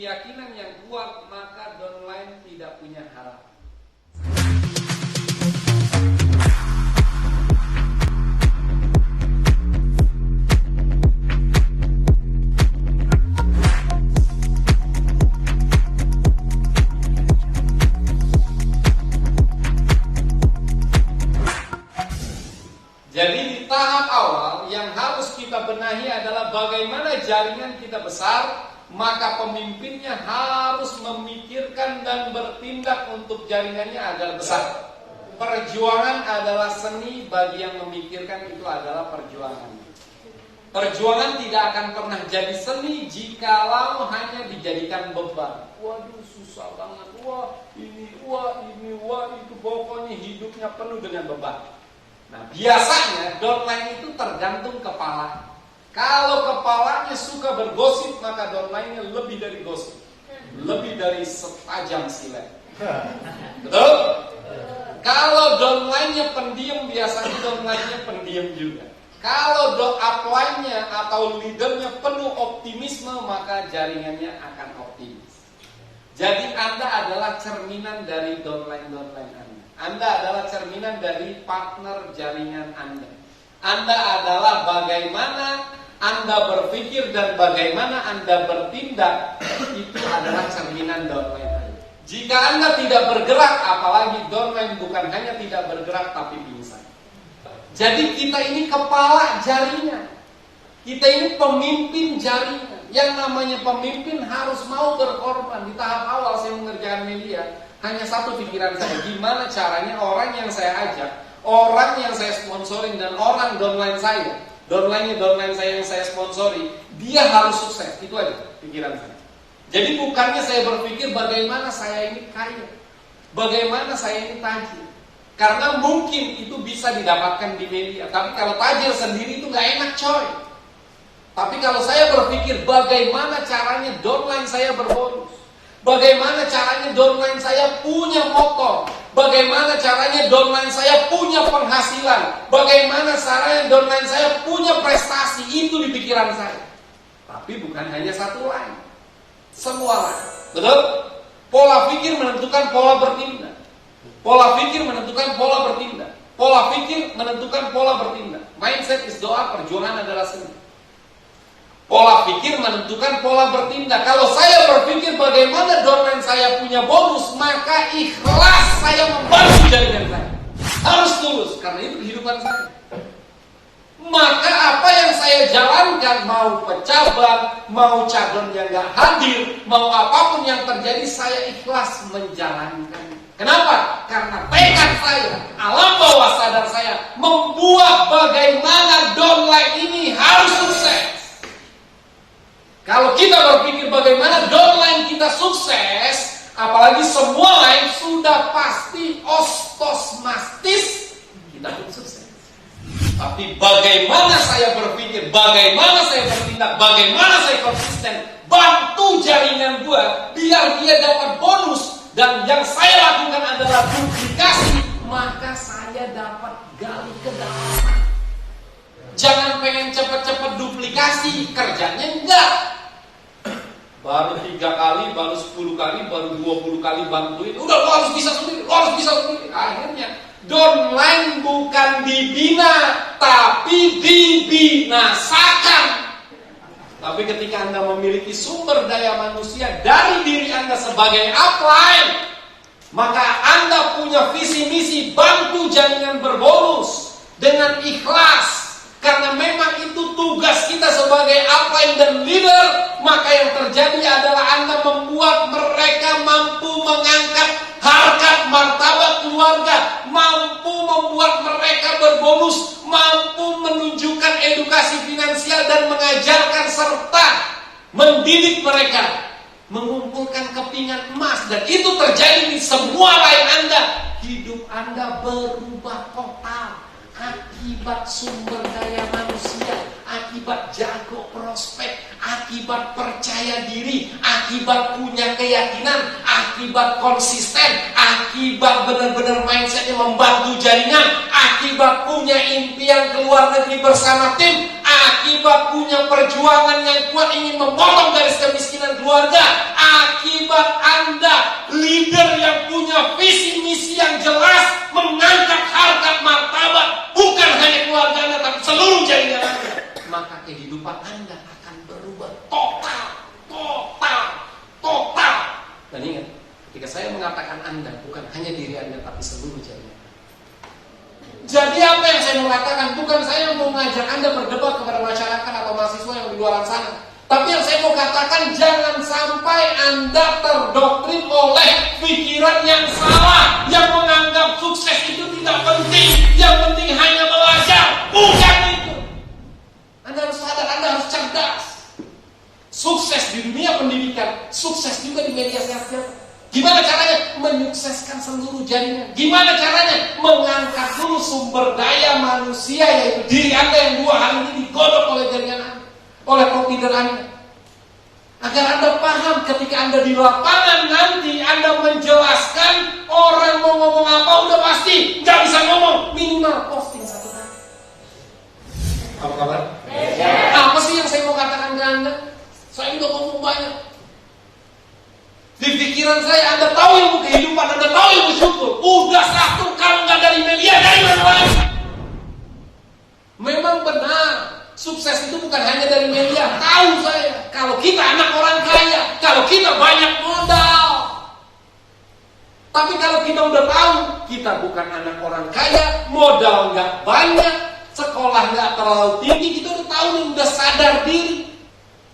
keyakinan yang kuat, maka downline tidak punya harapan. Jadi di tahap awal yang harus kita benahi adalah bagaimana jaringan kita besar, maka pemimpinnya harus memikirkan dan bertindak untuk jaringannya agar besar. Perjuangan adalah seni, bagi yang memikirkan itu adalah perjuangan. Perjuangan tidak akan pernah jadi seni jikalau hanya dijadikan beban. Waduh, susah banget. Wah ini, itu pokoknya hidupnya penuh dengan beban. Nah, biasanya downline itu tergantung kepala. Kalau kepalanya suka bergosip, maka downline-nya lebih dari gosip, lebih dari setajam silet. Betul? Kalau downline-nya pendiam, biasanya downline-nya pendiam juga. Kalau upline-nya atau leader-nya penuh optimisme, maka jaringannya akan optimis. Jadi Anda adalah cerminan dari downline-downline Anda. Anda adalah cerminan dari partner jaringan Anda. Anda adalah bagaimana Anda berpikir dan bagaimana Anda bertindak, itu adalah cerminan downline Anda. Jika Anda tidak bergerak, apalagi downline bukan hanya tidak bergerak tapi pingsan. Jadi kita ini kepala jaringan. Kita ini pemimpin jaringan. Yang namanya pemimpin harus mau berkorban. Di tahap awal saya mengerjakan media, hanya satu pikiran saya, gimana caranya orang yang saya ajak, orang yang saya sponsorin dan orang downline saya, downline saya yang saya sponsori, dia harus sukses. Itu aja pikiran saya. Jadi bukannya saya berpikir bagaimana saya ini kaya, bagaimana saya ini tajir. Karena mungkin itu bisa didapatkan di media, tapi kalau tajir sendiri itu gak enak coy. Tapi kalau saya berpikir bagaimana caranya downline saya berbonus, bagaimana caranya downline saya punya motor, bagaimana caranya downline saya punya penghasilan, bagaimana caranya downline saya punya prestasi, itu di pikiran saya. Tapi bukan hanya satu line, semua line. Betul? Pola pikir menentukan pola bertindak. Pola pikir menentukan pola bertindak. Pola pikir menentukan pola bertindak. Mindset is doa, perjuangan adalah seni. Pola pikir menentukan pola bertindak. Kalau saya berpikir bagaimana downline saya punya bonus, maka ikhlas saya membantu jaringan saya. Harus tulus, karena itu kehidupan saya. Maka apa yang saya jalankan, mau pecah ban, mau cabang yang gak hadir, mau apapun yang terjadi, saya ikhlas menjalankan. Kenapa? Karena tekad saya, alam bawah sadar saya, membuat bagaimana downline ini harus sukses. Kalau kita berpikir bagaimana downline kita sukses, apalagi semua lain sudah pasti ostosmastis, kita pun sukses. Tapi bagaimana saya berpikir, bagaimana saya bertindak, bagaimana saya konsisten, bantu jaringan gua biar dia dapat bonus, dan yang saya lakukan adalah duplikasi, maka saya dapat gali ke dalam. Jangan pengen cepat-cepat duplikasi, kerjanya enggak. Baru 3 kali, baru 10 kali, baru 20 kali bantuin. Udah, lo harus bisa sendiri, lo harus bisa sendiri. Akhirnya downline bukan dibina, tapi dibinasakan. Tapi ketika Anda memiliki sumber daya manusia dari diri Anda sebagai upline, maka Anda punya visi misi bantu jaringan berbonus dengan ikhlas. Karena memang itu tugas kita sebagai upline dan leader. Maka yang terjadi adalah Anda membuat mereka mampu mengangkat harkat martabat keluarga, mampu membuat mereka berbonus, mampu menunjukkan edukasi finansial dan mengajarkan serta mendidik mereka mengumpulkan kepingan emas. Dan itu terjadi di semua lain Anda. Hidup Anda berubah total akibat sumber daya manusia, akibat jago prospek, akibat percaya diri, akibat punya keyakinan, akibat konsisten, akibat benar-benar mindsetnya membantu jaringan, akibat punya impian keluar negeri bersama tim, akibat punya perjuangan yang kuat ingin memotong garis kemiskinan keluarga, saya mengatakan Anda, bukan hanya diri Anda, tapi seluruh jaringan. Jadi apa yang saya mau katakan, bukan saya mau mengajak Anda berdebat kepada masyarakat atau mahasiswa yang di luar sana. Tapi yang saya mau katakan, jangan sampai Anda terdoktrin oleh pikiran yang salah, yang menganggap sukses itu tidak penting, yang penting hanya belajar. Bukan itu. Anda harus sadar, Anda harus cerdas. Sukses di dunia pendidikan, sukses juga di media sosial. Gimana caranya? Menyukseskan seluruh jaringan. Gimana caranya? Mengangkat dulu sumber daya manusia, yaitu diri Anda yang 2 hari ini digodok oleh jaringan Anda, oleh provider Anda. Agar Anda paham ketika Anda di lapangan nanti, Anda menjelaskan, orang mau ngomong apa udah pasti nggak bisa ngomong, minimal posting 1 kali. Apa kabar? Apa sih yang saya mau katakan ke Anda? Saya udah ngomong banyak. Di pikiran saya, Anda tahu ilmu kehidupan, Anda tahu ilmu syukur. Udah 1, kalau nggak dari media, dari mana lagi? Memang benar, sukses itu bukan hanya dari media. Tahu saya, kalau kita anak orang kaya, kalau kita banyak modal. Tapi kalau kita udah tahu, kita bukan anak orang kaya, modal nggak banyak, sekolah nggak terlalu tinggi, kita udah tahu nih, udah sadar diri.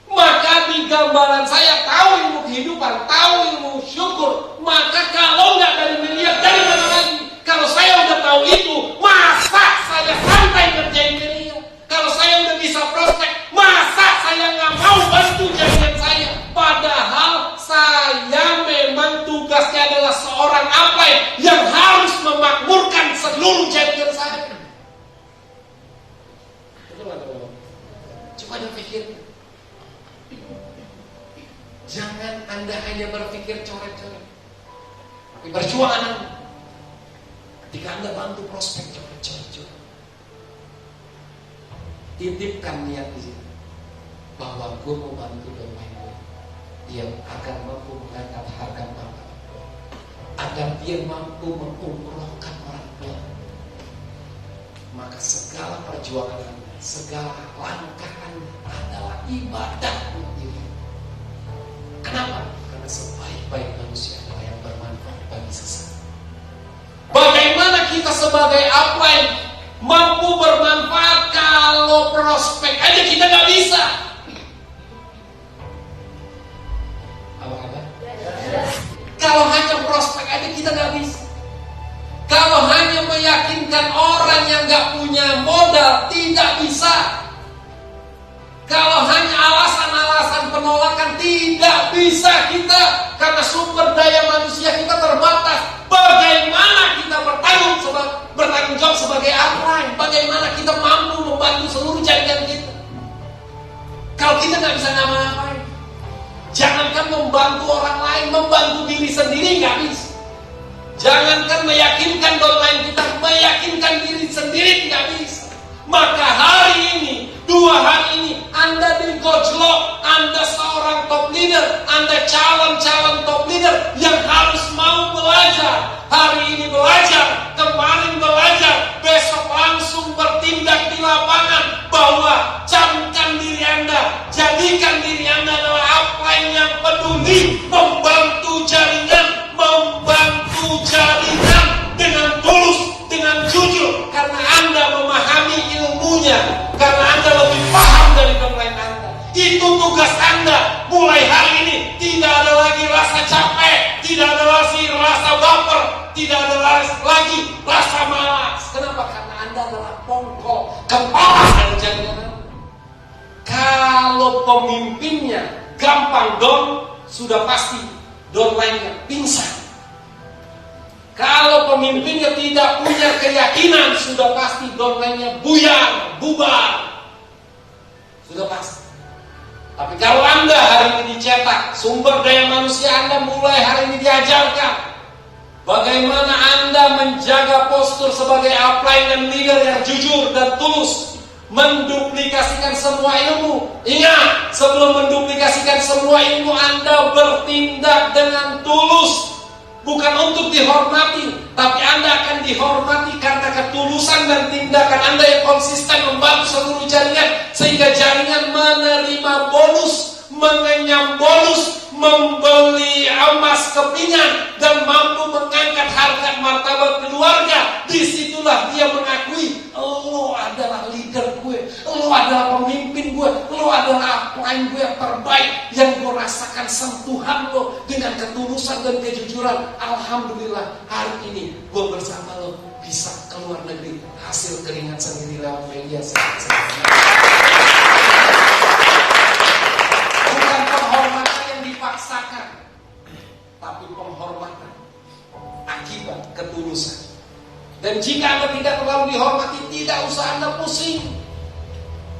Maka di gambaran saya tahu ilmu kehidupan, tahu ilmu syukur. Maka kalau nggak dari media, dari mana lagi? Kalau saya udah tahu itu, masa saya santai ngerjain media? Kalau saya udah bisa prospek, masa saya nggak mau bantu jaringan saya? Padahal saya memang tugasnya adalah seorang upline yang harus memakmurkan seluruh jaringan saya. Coba dipikir. Jangan Anda hanya berpikir coret-coret, tapi berjuang Anda. Ketika Anda bantu prospek coret-coret juga, titipkan niat di sini bahwa gue mau bantu domain gue, dia agar mampu mengangkat harga martabat, agar dia mampu mengumrohkan orang tua. Maka segala perjuangan Anda, segala langkah Anda adalah ibadah untuk diri. Kenapa? Karena sebaik-baik manusia adalah yang bermanfaat bagi sesama. Bagaimana kita sebagai upline mampu bermanfaat kalau prospek aja kita nggak bisa? Apa? Kalau hanya prospek aja kita nggak bisa. Kalau hanya meyakinkan orang yang nggak punya modal tidak bisa. Kalau hanya alasan-alasan penolakan tidak bisa kita, karena sumber daya manusia kita terbatas. Bagaimana kita bertanggung jawab sebagai upline? Bagaimana kita mampu membantu seluruh jaringan kita? Kalau kita nggak bisa ngapa-ngapain, jangankan membantu orang lain, membantu diri sendiri nggak bisa. Jangankan meyakinkan downline kita, meyakinkan diri sendiri nggak bisa. Maka hari ini, 2 hari ini, Anda digojlok, Anda seorang top leader, Anda calon-calon top leader yang harus mau belajar. Hari ini belajar, kemarin belajar, besok langsung bertindak di lapangan. Bahwa camkan diri Anda, jadikan diri Anda adalah upline yang peduli, membantu jaringan dengan tulus, dengan jujur, karena Anda memahami ilmunya, karena Anda lebih paham dari domain Anda. Itu tugas Anda. Mulai hari ini tidak ada lagi rasa capek, tidak ada lagi rasa baper, tidak ada lagi rasa malas. Kenapa? Karena Anda adalah pokok kepala dari jaringan Anda. Kalau pemimpinnya gampang down, sudah pasti downline-nya pingsan. Kalau pemimpinnya tidak punya keyakinan, sudah pasti downline-nya buyar, bubar. Sudah pasti. Tapi kalau Anda hari ini dicetak, sumber daya manusia Anda mulai hari ini diajarkan bagaimana Anda menjaga postur sebagai upline dan leader yang jujur dan tulus, menduplikasikan semua ilmu. Ingat, sebelum menduplikasikan semua ilmu, Anda bertindak dengan tulus. Bukan untuk dihormati, tapi Anda akan dihormati karena ketulusan dan tindakan Anda yang konsisten membantu seluruh jaringan, sehingga jaringan menerima bonus, mengenyam bonus, membeli emas keping ringan dan mampu mengangkat harkat martabat keluarga, disitulah dia mengakui, lo adalah leader gue, lo adalah pemimpin gue, lo adalah upline gue yang terbaik, yang gue rasakan sentuhan lo dengan ketulusan dan kejujuran. Alhamdulillah hari ini gue bersama lo bisa keluar negeri, hasil keringat sendiri lewat media sehat-sehat. Bukan penghormatan yang dipaksakan, tapi penghormatan akibat ketulusan. Dan jika Anda tidak terlalu dihormati, tidak usah Anda pusing.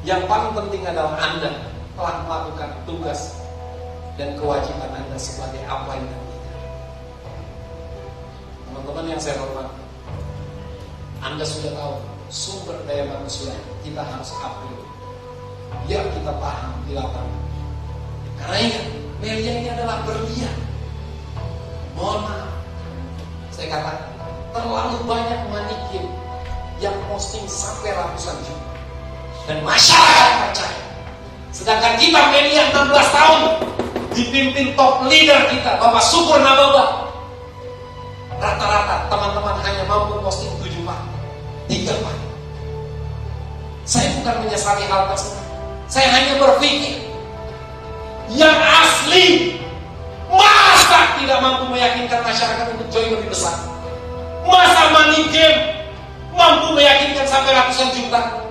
Yang paling penting adalah Anda telah melakukan tugas dan kewajiban Anda sebagai upline dan leader. Teman-teman yang saya hormati, Anda sudah tahu sumber daya manusia kita harus upgrade biar kita paham di lapangan. Karena ingat, media ini adalah berlian. Mohon maaf, saya katakan terlalu banyak manikin yang posting sampai ratusan juta dan masyarakat percaya. Sedangkan kita media 16 tahun dipimpin top leader kita Bapak Syukur Nababan, rata-rata teman-teman hanya mampu posting 7 part, 3 part. Saya bukan menyesali hal tersebut. Saya hanya berpikir yang asli masa tidak mampu meyakinkan masyarakat untuk join lebih besar. Masa money game mampu meyakinkan sampai ratusan juta.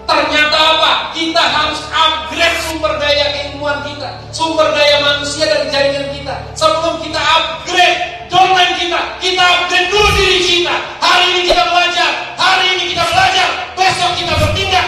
Ternyata apa? Kita harus upgrade sumber daya keilmuan kita, sumber daya manusia dan jaringan kita. Sebelum kita upgrade domain kita upgrade dulu diri kita. Hari ini kita belajar, besok kita bertindak,